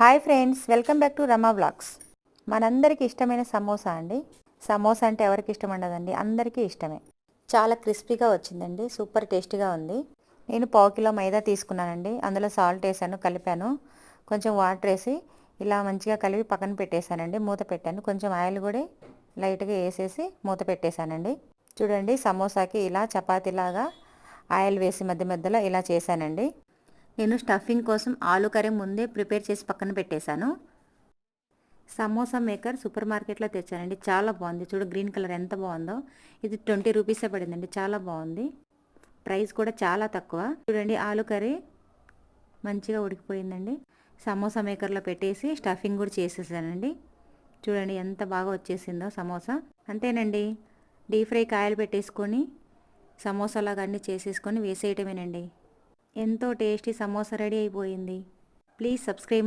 Hi friends, welcome back to Rama vlogs. మనందరికీ ఇష్టమైన సమోసా అండి. సమోసా అంటే ఎవరికి ఇష్టం ఉండదండి, అందరికీ ఇష్టమే. చాలా క్రిస్పీగా వచ్చిందండి, సూపర్ టేస్టీగా ఉంది. నేను 1/2 కిలో మైదా తీసుకున్నానండి. అందులో సాల్ట్ వేసాను, కలిపాను. కొంచెం వాటర్ వేసి ఇలా మంచిగా కలిపి పక్కన పెట్టేశానండి. మూత పెట్టాను. కొంచెం ఆయిల్ కూడా లైట్గా వేసేసి మూత పెట్టేశానండి. చూడండి, సమోసాకి ఇలా చపాతీలాగా ఆయిల్ వేసి మధ్య మధ్యలో ఇలా చేశానండి. నేను స్టఫింగ్ కోసం ఆలు కర్రీ ముందే ప్రిపేర్ చేసి పక్కన పెట్టేశాను. సమోసా మేకర్ సూపర్ మార్కెట్లో తెచ్చానండి. చాలా బాగుంది. చూడు, గ్రీన్ కలర్ ఎంత బాగుందో. ఇది 20 రూపీసే పడిందండి. చాలా బాగుంది. ప్రైస్ కూడా చాలా తక్కువ. చూడండి, ఆలు కర్రీ మంచిగా ఉడికిపోయిందండి. సమోసా మేకర్లో పెట్టేసి స్టఫింగ్ కూడా చేసేసానండి. చూడండి ఎంత బాగా వచ్చేసిందో సమోసా. అంతేనండి, డీప్ ఫ్రైకి ఆయిల్ పెట్టేసుకొని సమోసాలాగా అన్నీ చేసేసుకొని వేసేయటమేనండి. ఎంతో టేస్టీ సమోసా రెడీ అయిపోయింది. Please subscribe